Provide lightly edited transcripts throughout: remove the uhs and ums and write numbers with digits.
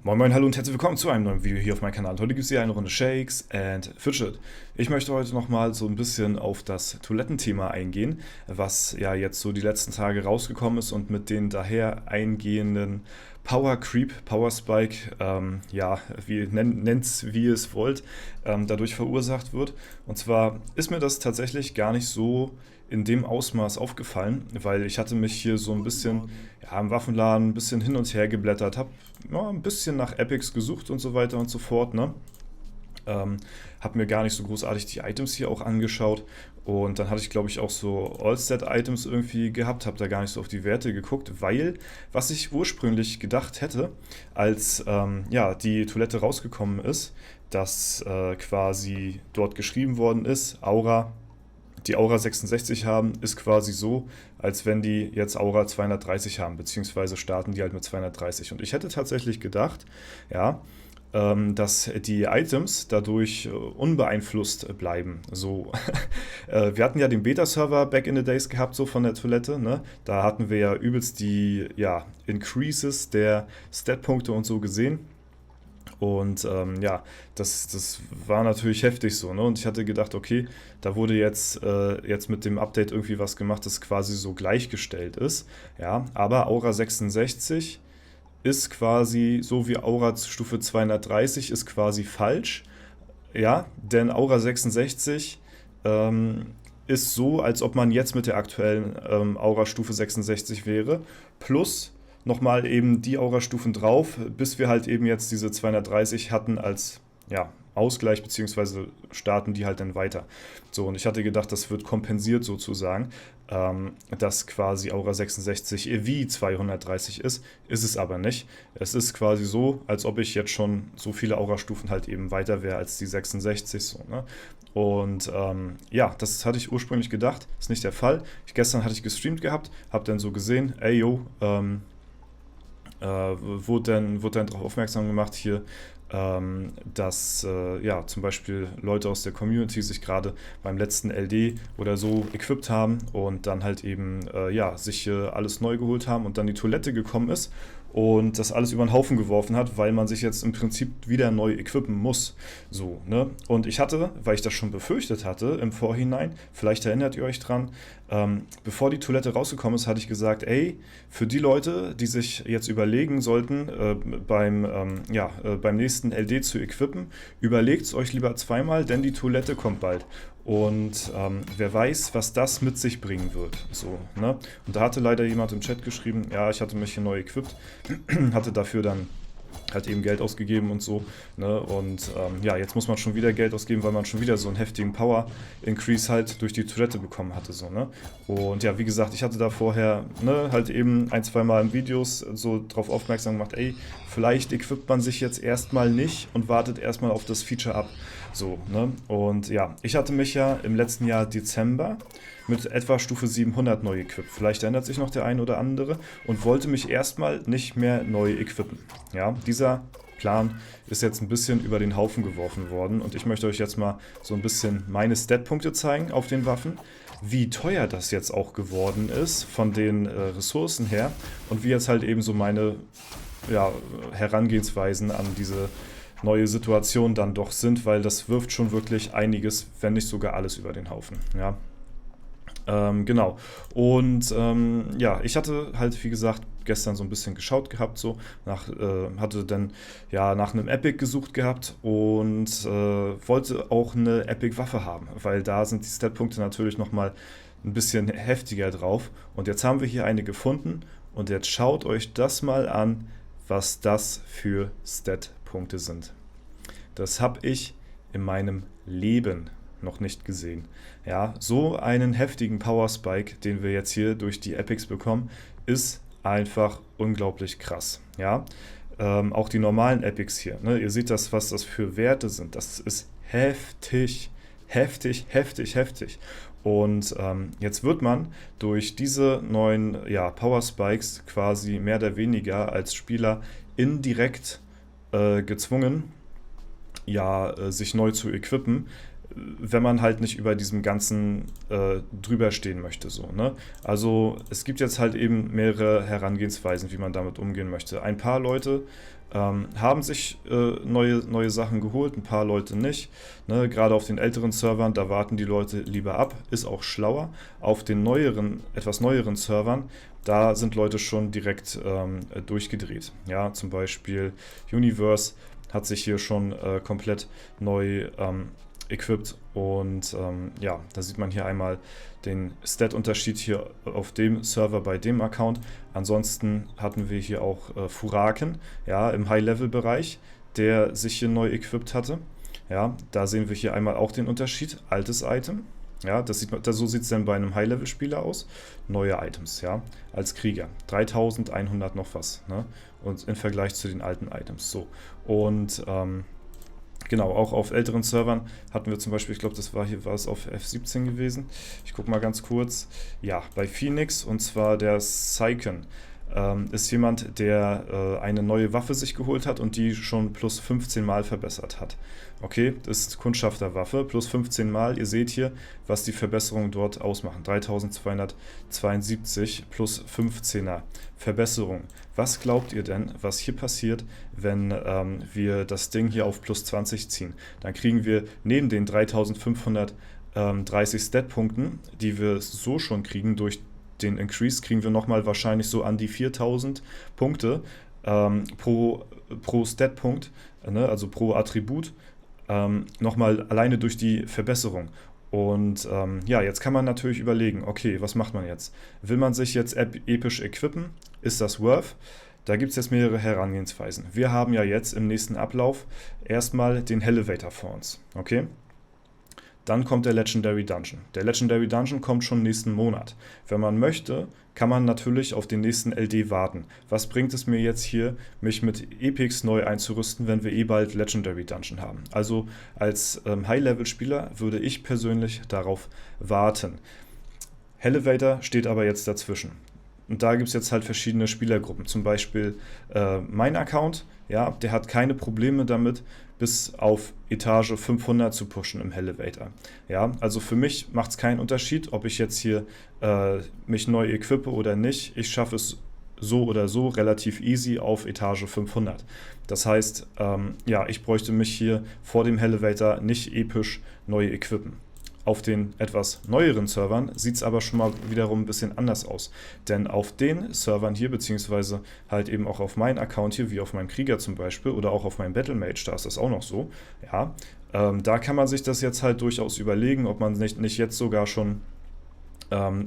Moin Moin, hallo und herzlich willkommen zu einem neuen Video hier auf meinem Kanal. Heute gibt es hier eine Runde Shakes and Fidget. Ich möchte heute nochmal so ein bisschen auf das Toilettenthema eingehen, was ja jetzt so die letzten Tage rausgekommen ist und mit den daher eingehenden Power Creep, Power Spike, ja, nennt's wie ihr es wollt, dadurch verursacht wird. Und zwar ist mir das tatsächlich gar nicht so in dem Ausmaß aufgefallen, weil ich hatte mich hier so ein bisschen im Waffenladen ein bisschen hin und her geblättert, habe ein bisschen nach Epics gesucht und so weiter und so fort, ne? Habe mir gar nicht so großartig die Items hier auch angeschaut und dann hatte ich glaube ich auch so All-Stat-Items irgendwie gehabt, habe da gar nicht so auf die Werte geguckt, weil was ich ursprünglich gedacht hätte, als ja, die Toilette rausgekommen ist, dass quasi dort geschrieben worden ist, die Aura 66 haben, ist quasi so, als wenn die jetzt Aura 230 haben, beziehungsweise starten die halt mit 230. Und ich hätte tatsächlich gedacht, ja, dass die Items dadurch unbeeinflusst bleiben. So, wir hatten ja den Beta-Server back in the days gehabt, so von der Toilette, ne? Da hatten wir ja übelst die, ja, Increases der Stat-Punkte und so gesehen. Und ja, das war natürlich heftig so, ne? Und ich hatte gedacht, okay, da wurde jetzt mit dem Update irgendwie was gemacht, das quasi so gleichgestellt ist. Ja, aber Aura 66 ist quasi so wie Aura Stufe 230 ist quasi falsch. Ja, denn Aura 66 ist so, als ob man jetzt mit der aktuellen Aura Stufe 66 wäre, plus nochmal eben die Aura-Stufen drauf, bis wir halt eben jetzt diese 230 hatten als ja, Ausgleich, beziehungsweise starten die halt dann weiter. So, und ich hatte gedacht, das wird kompensiert sozusagen, dass quasi Aura 66 wie 230 ist es aber nicht. Es ist quasi so, als ob ich jetzt schon so viele Aura-Stufen halt eben weiter wäre als die 66, so, ne? Und ja, das hatte ich ursprünglich gedacht, ist nicht der Fall. Gestern hatte ich gestreamt gehabt, habe dann so gesehen, ey yo, wurde dann darauf aufmerksam gemacht hier, dass ja, zum Beispiel Leute aus der Community sich gerade beim letzten LD oder so equipped haben und dann halt eben ja, sich alles neu geholt haben und dann die Toilette gekommen ist und das alles über den Haufen geworfen hat, weil man sich jetzt im Prinzip wieder neu equippen muss. So, ne? Und ich hatte, weil ich das schon befürchtet hatte im Vorhinein, vielleicht erinnert ihr euch dran, bevor die Toilette rausgekommen ist, hatte ich gesagt, ey, für die Leute, die sich jetzt überlegen sollten, beim nächsten LD zu equippen, überlegt es euch lieber zweimal, denn die Toilette kommt bald. Und wer weiß, was das mit sich bringen wird. So, ne? Und da hatte leider jemand im Chat geschrieben, ja, ich hatte mich hier neu equipped, hatte dafür dann halt eben Geld ausgegeben und so, ne? Und ja, jetzt muss man schon wieder Geld ausgeben, weil man schon wieder so einen heftigen Power-Increase halt durch die Toilette bekommen hatte, so, ne? Und ja, wie gesagt, ich hatte da vorher, ne, halt eben ein, zwei Mal in Videos so drauf aufmerksam gemacht, ey, vielleicht equippt man sich jetzt erstmal nicht und wartet erstmal auf das Feature ab, so, ne? Und ja, ich hatte mich ja im letzten Jahr Dezember mit etwa Stufe 700 neu equipped. Vielleicht ändert sich noch der ein oder andere und wollte mich erstmal nicht mehr neu equippen. Ja, dieser Plan ist jetzt ein bisschen über den Haufen geworfen worden und ich möchte euch jetzt mal so ein bisschen meine Stat-Punkte zeigen auf den Waffen, wie teuer das jetzt auch geworden ist von den Ressourcen her und wie jetzt halt eben so meine ja, Herangehensweisen an diese neue Situation dann doch sind, weil das wirft schon wirklich einiges, wenn nicht sogar alles über den Haufen. Ja. Genau. Und ja, ich hatte halt, wie gesagt, gestern so ein bisschen geschaut gehabt, so hatte dann ja nach einem Epic gesucht gehabt und wollte auch eine Epic-Waffe haben, weil da sind die Stat-Punkte natürlich nochmal ein bisschen heftiger drauf. Und jetzt haben wir hier eine gefunden und jetzt schaut euch das mal an, was das für Stat-Punkte sind. Das habe ich in meinem Leben noch nicht gesehen. Ja, so einen heftigen Power Spike, den wir jetzt hier durch die Epics bekommen, ist einfach unglaublich krass. Ja, auch die normalen Epics hier, ne? Ihr seht das, was das für Werte sind. Das ist heftig, heftig, heftig, heftig. Und jetzt wird man durch diese neuen Power Spikes quasi mehr oder weniger als Spieler indirekt gezwungen, sich neu zu equippen, wenn man halt nicht über diesem Ganzen drüber stehen möchte. So, ne? Also es gibt jetzt halt eben mehrere Herangehensweisen, wie man damit umgehen möchte. Ein paar Leute haben sich neue Sachen geholt, ein paar Leute nicht. Ne? Gerade auf den älteren Servern, da warten die Leute lieber ab, ist auch schlauer. Auf den etwas neueren Servern, da sind Leute schon direkt durchgedreht. Ja, zum Beispiel Universe hat sich hier schon komplett neu equipped und ja, da sieht man hier einmal den Stat-Unterschied hier auf dem Server bei dem Account. Ansonsten hatten wir hier auch Furaken, ja, im High-Level-Bereich, der sich hier neu equipped hatte. Ja, da sehen wir hier einmal auch den Unterschied, altes Item. Ja, so sieht es dann bei einem High-Level-Spieler aus. Neue Items, ja, als Krieger. 3100 noch was, ne? Und im Vergleich zu den alten Items. So. Und genau, auch auf älteren Servern hatten wir zum Beispiel, ich glaube, war es auf F17 gewesen. Ich gucke mal ganz kurz. Ja, bei Phoenix, und zwar der Syken. Ist jemand, der eine neue Waffe sich geholt hat und die schon plus 15 Mal verbessert hat. Okay, das ist Kundschafterwaffe, plus 15 Mal. Ihr seht hier, was die Verbesserungen dort ausmachen. 3272 plus 15er Verbesserung. Was glaubt ihr denn, was hier passiert, wenn wir das Ding hier auf plus 20 ziehen? Dann kriegen wir neben den 3530 Stat-Punkten, die wir so schon kriegen durch den Increase, kriegen wir nochmal wahrscheinlich so an die 4000 Punkte pro Stat-Punkt, ne, also pro Attribut, nochmal alleine durch die Verbesserung. Und ja, jetzt kann man natürlich überlegen, okay, was macht man jetzt? Will man sich jetzt episch equippen? Ist das worth? Da gibt es jetzt mehrere Herangehensweisen. Wir haben ja jetzt im nächsten Ablauf erstmal den Elevator vor uns, okay? Dann kommt der Legendary Dungeon. Der Legendary Dungeon kommt schon nächsten Monat. Wenn man möchte, kann man natürlich auf den nächsten LD warten. Was bringt es mir jetzt hier, mich mit Epics neu einzurüsten, wenn wir bald Legendary Dungeon haben? Also als High-Level-Spieler würde ich persönlich darauf warten. Elevator steht aber jetzt dazwischen. Und da gibt es jetzt halt verschiedene Spielergruppen. Zum Beispiel mein Account, ja, der hat keine Probleme damit, bis auf Etage 500 zu pushen im Elevator. Ja, also für mich macht es keinen Unterschied, ob ich jetzt hier mich neu equippe oder nicht. Ich schaffe es so oder so relativ easy auf Etage 500. Das heißt, ja, ich bräuchte mich hier vor dem Elevator nicht episch neu equippen. Auf den etwas neueren Servern sieht es aber schon mal wiederum ein bisschen anders aus. Denn auf den Servern hier, beziehungsweise halt eben auch auf meinem Account hier, wie auf meinem Krieger zum Beispiel, oder auch auf meinem Battlemage, da ist das auch noch so, ja, da kann man sich das jetzt halt durchaus überlegen, ob man nicht jetzt sogar schon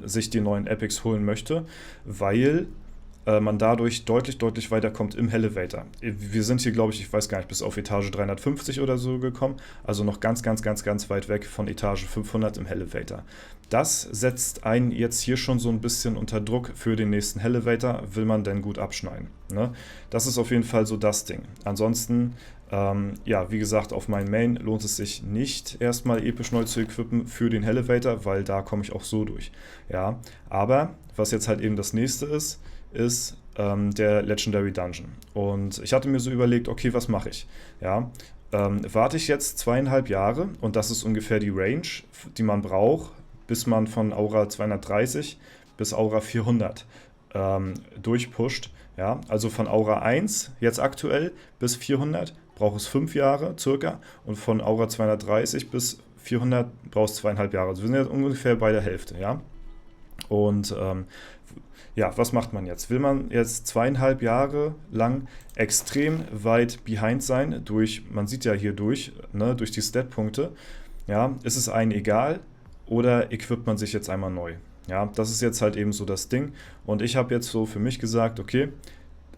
sich die neuen Epics holen möchte, weil man dadurch deutlich weiterkommt im Elevator. Wir sind hier, glaube ich weiß gar nicht, bis auf Etage 350 oder so gekommen, also noch ganz weit weg von Etage 500 im Elevator. Das setzt einen jetzt hier schon so ein bisschen unter Druck für den nächsten Elevator, will man denn gut abschneiden. Ne? Das ist auf jeden Fall so das Ding. Ansonsten, ja, wie gesagt, auf meinem Main lohnt es sich nicht, erstmal episch neu zu equippen für den Elevator, weil da komme ich auch so durch. Ja, aber was jetzt halt eben das nächste ist der Legendary Dungeon. Und ich hatte mir so überlegt, okay, was mache ich? Ja, warte ich jetzt 2,5 Jahre und das ist ungefähr die Range, die man braucht, bis man von Aura 230 bis Aura 400 durchpusht. Ja, also von Aura 1 jetzt aktuell bis 400 braucht es 5 Jahre circa und von Aura 230 bis 400 braucht es 2,5 Jahre. Also wir sind jetzt ungefähr bei der Hälfte, ja. Und ja, was macht man jetzt? Will man jetzt 2,5 Jahre lang extrem weit behind sein, man sieht ja hier durch die Stat-Punkte, ja, ist es einem egal oder equipt man sich jetzt einmal neu? Ja, das ist jetzt halt eben so das Ding und ich habe jetzt so für mich gesagt, okay,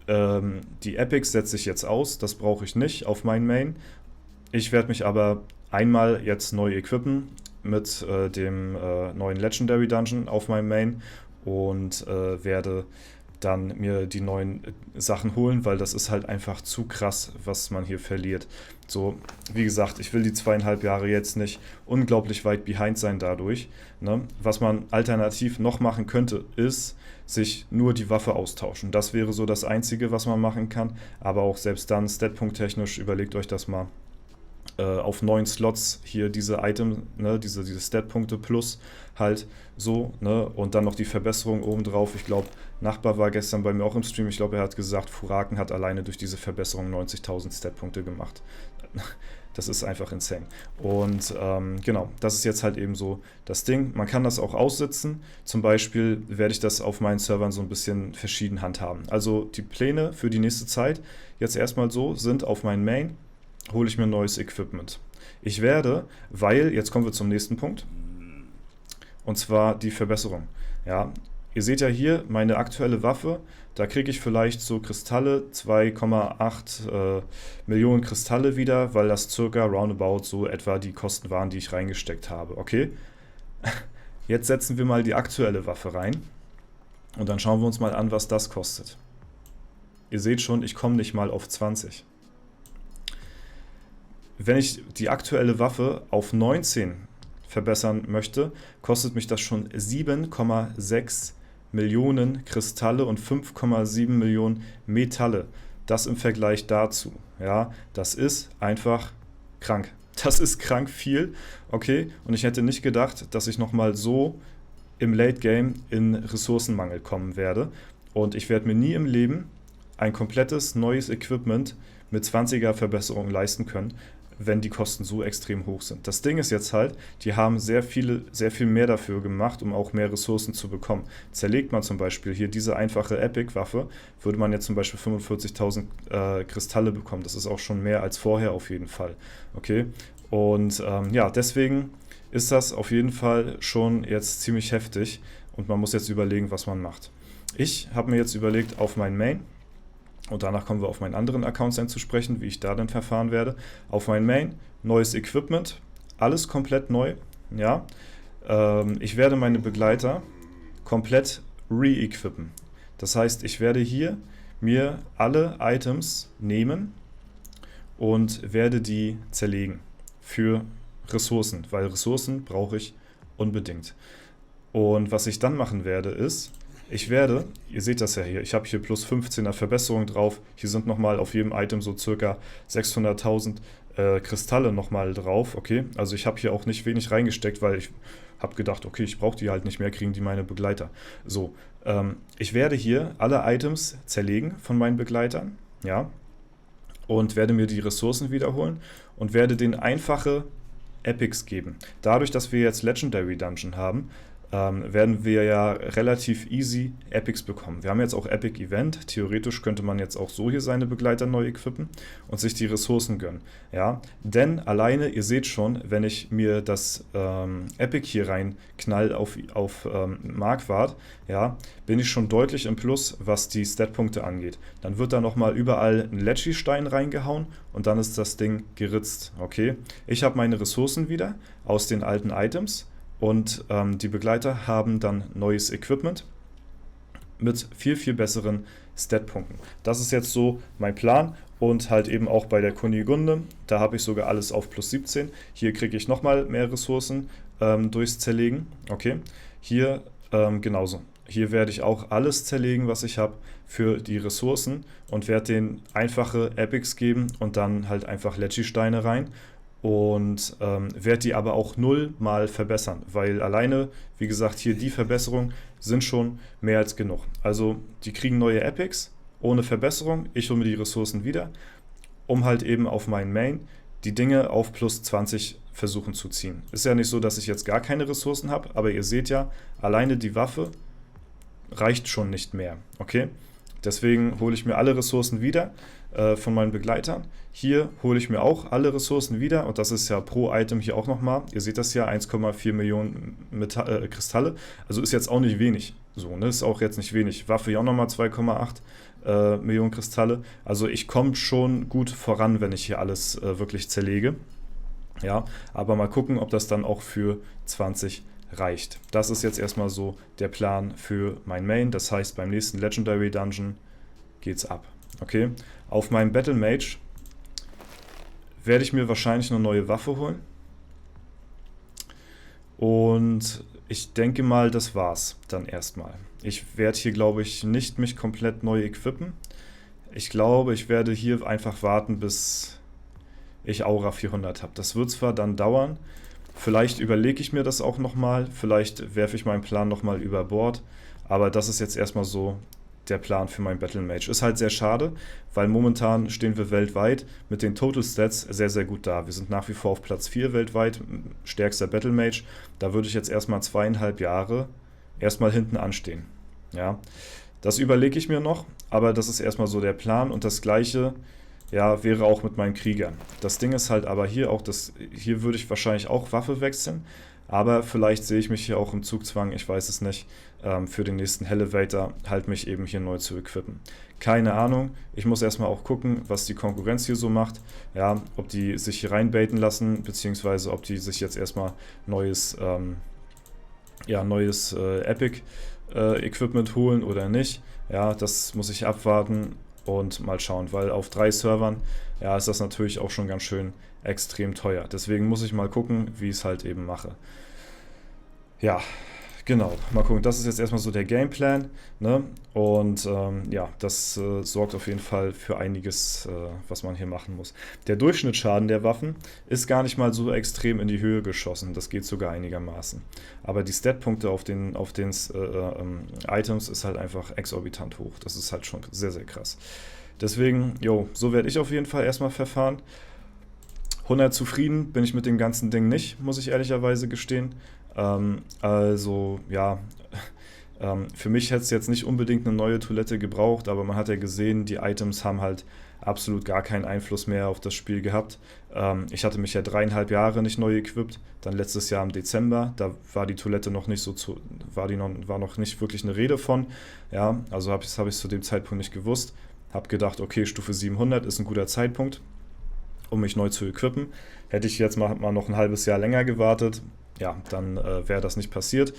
die Epics setze ich jetzt aus, das brauche ich nicht auf mein Main. Ich werde mich aber einmal jetzt neu equippen mit dem neuen Legendary Dungeon auf meinem Main und werde dann mir die neuen Sachen holen, weil das ist halt einfach zu krass, was man hier verliert. So, wie gesagt, ich will die 2,5 Jahre jetzt nicht unglaublich weit behind sein dadurch. Ne? Was man alternativ noch machen könnte, ist sich nur die Waffe austauschen. Das wäre so das Einzige, was man machen kann, aber auch selbst dann, statpunkt-technisch, überlegt euch das mal. auf 9 Slots hier diese Item, ne, diese Stat-Punkte plus halt so, ne, und dann noch die Verbesserung obendrauf. Ich glaube, Nachbar war gestern bei mir auch im Stream, ich glaube, er hat gesagt, Furaken hat alleine durch diese Verbesserung 90.000 Stat-Punkte gemacht. Das ist einfach insane. Und genau, das ist jetzt halt eben so das Ding. Man kann das auch aussitzen. Zum Beispiel werde ich das auf meinen Servern so ein bisschen verschieden handhaben. Also die Pläne für die nächste Zeit jetzt erstmal so sind: auf meinen Main hole ich mir neues Equipment. Ich werde, weil, jetzt kommen wir zum nächsten Punkt, und zwar die Verbesserung. Ja, ihr seht ja hier meine aktuelle Waffe, da kriege ich vielleicht so Kristalle, 2,8 Millionen Kristalle wieder, weil das circa roundabout so etwa die Kosten waren, die ich reingesteckt habe. Okay, jetzt setzen wir mal die aktuelle Waffe rein und dann schauen wir uns mal an, was das kostet. Ihr seht schon, ich komme nicht mal auf 20. Wenn ich die aktuelle Waffe auf 19 verbessern möchte, kostet mich das schon 7,6 Millionen Kristalle und 5,7 Millionen Metalle. Das im Vergleich dazu. Ja, das ist einfach krank. Das ist krank viel, okay? Und ich hätte nicht gedacht, dass ich nochmal so im Late Game in Ressourcenmangel kommen werde. Und ich werde mir nie im Leben ein komplettes neues Equipment mit 20er Verbesserung leisten können, wenn die Kosten so extrem hoch sind. Das Ding ist jetzt halt, die haben sehr viel mehr dafür gemacht, um auch mehr Ressourcen zu bekommen. Zerlegt man zum Beispiel hier diese einfache Epic-Waffe, würde man jetzt zum Beispiel 45.000 Kristalle bekommen. Das ist auch schon mehr als vorher auf jeden Fall. Okay? Und ja, deswegen ist das auf jeden Fall schon jetzt ziemlich heftig und man muss jetzt überlegen, was man macht. Ich habe mir jetzt überlegt, auf meinen Main, und danach kommen wir auf meinen anderen Accounts dann zu sprechen, wie ich da dann verfahren werde. Auf meinen Main, neues Equipment, alles komplett neu. Ja? Ich werde meine Begleiter komplett re-equippen. Das heißt, ich werde hier mir alle Items nehmen und werde die zerlegen für Ressourcen, weil Ressourcen brauche ich unbedingt. Und was ich dann machen werde ist, ich werde, ihr seht das ja hier, ich habe hier plus 15er Verbesserung drauf. Hier sind nochmal auf jedem Item so circa 600.000 Kristalle nochmal drauf. Okay, also ich habe hier auch nicht wenig reingesteckt, weil ich habe gedacht, okay, ich brauche die halt nicht mehr, kriegen die meine Begleiter. So, ich werde hier alle Items zerlegen von meinen Begleitern, ja, und werde mir die Ressourcen wiederholen und werde denen einfache Epics geben. Dadurch, dass wir jetzt Legendary Dungeon haben, werden wir ja relativ easy Epics bekommen. Wir haben jetzt auch Epic Event. Theoretisch könnte man jetzt auch so hier seine Begleiter neu equippen und sich die Ressourcen gönnen. Ja? Denn alleine, ihr seht schon, wenn ich mir das Epic hier rein knall auf Marquardt, ja, bin ich schon deutlich im Plus, was die Statpunkte angeht. Dann wird da nochmal überall ein Lechy-Stein reingehauen und dann ist das Ding geritzt. Okay? Ich habe meine Ressourcen wieder aus den alten Items. Und die Begleiter haben dann neues Equipment mit viel besseren Statpunkten. Das ist jetzt so mein Plan und halt eben auch bei der Kunigunde, da habe ich sogar alles auf plus 17. Hier kriege ich nochmal mehr Ressourcen durchs Zerlegen. Okay, hier genauso. Hier werde ich auch alles zerlegen, was ich habe für die Ressourcen und werde denen einfache Epics geben und dann halt einfach Lechy-Steine rein. Und werde die aber auch 0 mal verbessern, weil alleine, wie gesagt, hier die Verbesserungen sind schon mehr als genug. Also die kriegen neue Epics ohne Verbesserung, ich hole mir die Ressourcen wieder, um halt eben auf meinen Main die Dinge auf plus 20 versuchen zu ziehen. Ist ja nicht so, dass ich jetzt gar keine Ressourcen habe, aber ihr seht ja, alleine die Waffe reicht schon nicht mehr, okay? Deswegen hole ich mir alle Ressourcen wieder von meinen Begleitern. Hier hole ich mir auch alle Ressourcen wieder und das ist ja pro Item hier auch nochmal. Ihr seht das ja, 1,4 Millionen Kristalle. Also ist jetzt auch nicht wenig. So, ne? Ist auch jetzt nicht wenig. Waffe hier auch nochmal 2,8 Millionen Kristalle. Also ich komme schon gut voran, wenn ich hier alles wirklich zerlege. Ja, aber mal gucken, ob das dann auch für 20 reicht. Das ist jetzt erstmal so der Plan für mein Main. Das heißt, beim nächsten Legendary Dungeon geht's ab. Okay, auf meinem Battle Mage werde ich mir wahrscheinlich eine neue Waffe holen. Und ich denke mal, das war's dann erstmal. Ich werde hier, glaube ich, nicht mich komplett neu equippen. Ich glaube, ich werde hier einfach warten, bis ich Aura 400 habe. Das wird zwar dann dauern, vielleicht überlege ich mir das auch nochmal, vielleicht werfe ich meinen Plan nochmal über Bord, aber das ist jetzt erstmal so der Plan für mein Battle Mage. Ist halt sehr schade, weil momentan stehen wir weltweit mit den Total Stats sehr, sehr gut da. Wir sind nach wie vor auf Platz 4 weltweit, stärkster Battle Mage. Da würde ich jetzt erstmal 2,5 Jahre erstmal hinten anstehen. Ja, das überlege ich mir noch, aber das ist erstmal so der Plan und das Gleiche, ja, wäre auch mit meinen Kriegern. Das Ding ist halt aber hier auch, hier würde ich wahrscheinlich auch Waffe wechseln, aber vielleicht sehe ich mich hier auch im Zugzwang, ich weiß es nicht, für den nächsten Elevator halt mich eben hier neu zu equippen. Keine Ahnung, ich muss erstmal auch gucken, was die Konkurrenz hier so macht, ja, ob die sich hier reinbaiten lassen, beziehungsweise ob die sich jetzt erstmal neues Epic Equipment holen oder nicht. Ja, das muss ich abwarten und mal schauen, weil auf 3 Servern, ja, ist das natürlich auch schon ganz schön extrem teuer. Deswegen muss ich mal gucken, wie ich es halt eben mache. Ja, genau. Mal gucken. Das ist jetzt erstmal so der Gameplan, ne? Und ja, das sorgt auf jeden Fall für einiges, was man hier machen muss. Der Durchschnittsschaden der Waffen ist gar nicht mal so extrem in die Höhe geschossen. Das geht sogar einigermaßen. Aber die Statpunkte auf den Items ist halt einfach exorbitant hoch. Das ist halt schon sehr, sehr krass. Deswegen, jo, so werde ich auf jeden Fall erstmal verfahren. 100 zufrieden bin ich mit dem ganzen Ding nicht, muss ich ehrlicherweise gestehen. Also, ja, für mich hätte es jetzt nicht unbedingt eine neue Toilette gebraucht, aber man hat ja gesehen, die Items haben halt absolut gar keinen Einfluss mehr auf das Spiel gehabt. Ich hatte mich ja 3,5 Jahre nicht neu equipped, dann letztes Jahr im Dezember, da war die Toilette noch nicht so war noch nicht wirklich eine Rede von. Ja, also habe ich zu dem Zeitpunkt nicht gewusst. Habe gedacht, okay, Stufe 700 ist ein guter Zeitpunkt, um mich neu zu equippen. Hätte ich jetzt mal noch ein halbes Jahr länger gewartet, ja, dann wäre das nicht passiert.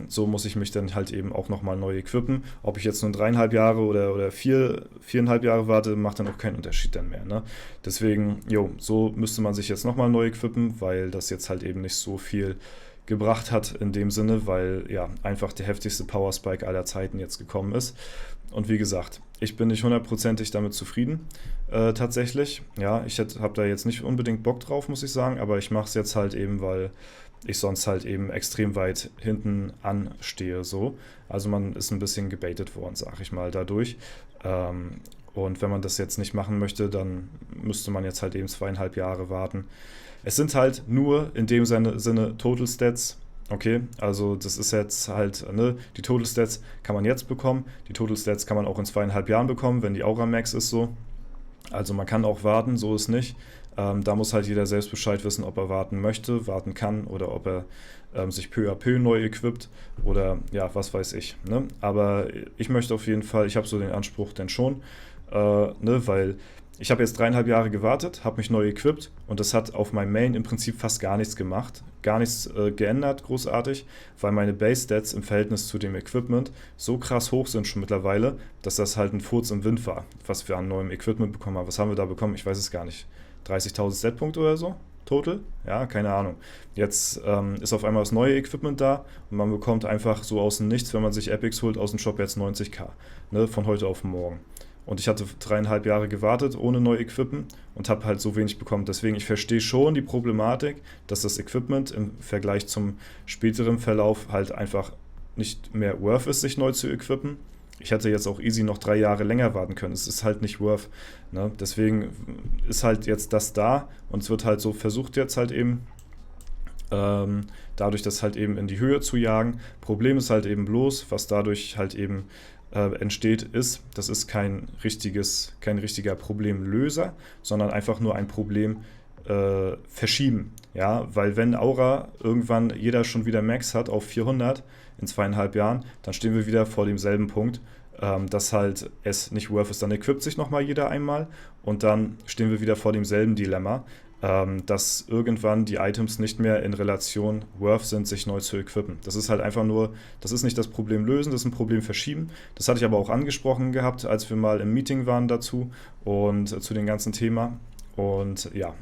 So muss ich mich dann halt eben auch nochmal neu equippen. Ob ich jetzt nur 3,5 Jahre oder 4,5 Jahre warte, macht dann auch keinen Unterschied dann mehr. Ne? Deswegen, jo, so müsste man sich jetzt nochmal neu equippen, weil das jetzt halt eben nicht so viel gebracht hat in dem Sinne, weil ja einfach der heftigste Power Spike aller Zeiten jetzt gekommen ist. Und wie gesagt, ich bin nicht hundertprozentig damit zufrieden, tatsächlich. Ja, ich habe da jetzt nicht unbedingt Bock drauf, muss ich sagen, aber ich mache es jetzt halt eben, weil ich sonst halt eben extrem weit hinten anstehe, so. Also man ist ein bisschen gebaitet worden, sag ich mal, dadurch. Und wenn man das jetzt nicht machen möchte, dann müsste man jetzt halt eben 2,5 Jahre warten. Es sind halt nur in dem Sinne Total Stats. Okay, also das ist jetzt halt, ne, die Total Stats kann man jetzt bekommen, die Total Stats kann man auch in 2,5 Jahren bekommen, wenn die Aura Max ist so. Also man kann auch warten, so ist nicht. Da muss halt jeder selbst Bescheid wissen, ob er warten möchte, warten kann oder ob er sich peu à peu neu equipt oder ja, was weiß ich. Ne? Aber ich möchte auf jeden Fall, ich habe so den Anspruch denn schon, ne, weil ich habe jetzt 3,5 Jahre gewartet, habe mich neu equipped und das hat auf meinem Main im Prinzip fast gar nichts gemacht, gar nichts geändert, großartig, weil meine Base-Stats im Verhältnis zu dem Equipment so krass hoch sind schon mittlerweile, dass das halt ein Furz im Wind war, was wir an neuem Equipment bekommen haben. Was haben wir da bekommen? Ich weiß es gar nicht. 30.000 Setpunkte oder so? Total? Ja, keine Ahnung. Jetzt ist auf einmal das neue Equipment da und man bekommt einfach so aus dem Nichts, wenn man sich Epics holt, aus dem Shop jetzt 90k, ne, von heute auf morgen. Und ich hatte 3,5 Jahre gewartet ohne neu equippen und habe halt so wenig bekommen. Deswegen, ich verstehe schon die Problematik, dass das Equipment im Vergleich zum späteren Verlauf halt einfach nicht mehr worth ist, sich neu zu equippen. Ich hätte jetzt auch easy noch 3 Jahre länger warten können. Es ist halt nicht worth. Ne? Deswegen ist halt jetzt das da und es wird halt so versucht jetzt halt eben dadurch das halt eben in die Höhe zu jagen. Problem ist halt eben bloß, was dadurch halt eben entsteht, ist, das ist kein richtiger Problemlöser, sondern einfach nur ein Problem verschieben. Ja, weil wenn Aura irgendwann jeder schon wieder Max hat auf 400 in 2,5 Jahren, dann stehen wir wieder vor demselben Punkt, dass halt es nicht worth ist. Dann equipt sich nochmal jeder einmal und dann stehen wir wieder vor demselben Dilemma, dass irgendwann die Items nicht mehr in Relation worth sind, sich neu zu equippen. Das ist halt einfach nur, das ist nicht das Problem lösen, das ist ein Problem verschieben. Das hatte ich aber auch angesprochen gehabt, als wir mal im Meeting waren dazu und zu dem ganzen Thema. Und ja,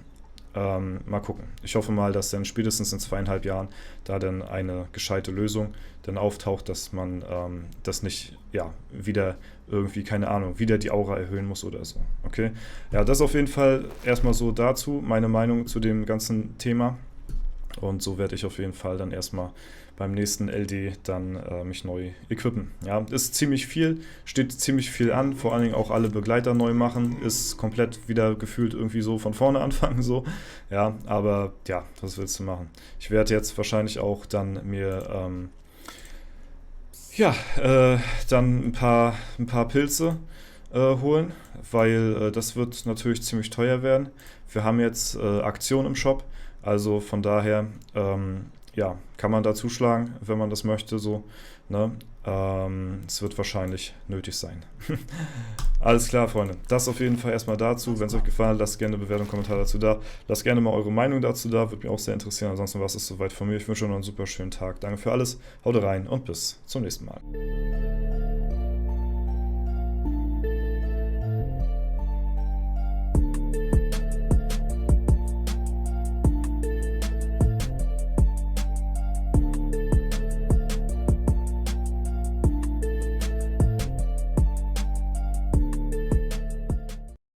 Mal gucken. Ich hoffe mal, dass dann spätestens in 2,5 Jahren da dann eine gescheite Lösung dann auftaucht, dass man das nicht, ja, wieder irgendwie, keine Ahnung, wieder die Aura erhöhen muss oder so. Okay? Ja, das auf jeden Fall erstmal so dazu, meine Meinung zu dem ganzen Thema. Und so werde ich auf jeden Fall dann erstmal beim nächsten LD dann mich neu equippen. Ja, ist ziemlich viel, steht ziemlich viel an, vor allen Dingen auch alle Begleiter neu machen, ist komplett wieder gefühlt irgendwie so von vorne anfangen so. Ja, aber ja, was willst du machen? Ich werde jetzt wahrscheinlich auch dann mir dann ein paar Pilze holen, weil das wird natürlich ziemlich teuer werden. Wir haben jetzt Aktion im Shop, also von daher ja, kann man da zuschlagen, wenn man das möchte, so, ne? Es wird wahrscheinlich nötig sein. Alles klar, Freunde. Das auf jeden Fall erstmal dazu. Wenn es euch gefallen hat, lasst gerne eine Bewertung, Kommentar dazu da. Lasst gerne mal eure Meinung dazu da, würde mich auch sehr interessieren. Ansonsten war es soweit von mir. Ich wünsche euch noch einen super schönen Tag. Danke für alles. Haut rein und bis zum nächsten Mal.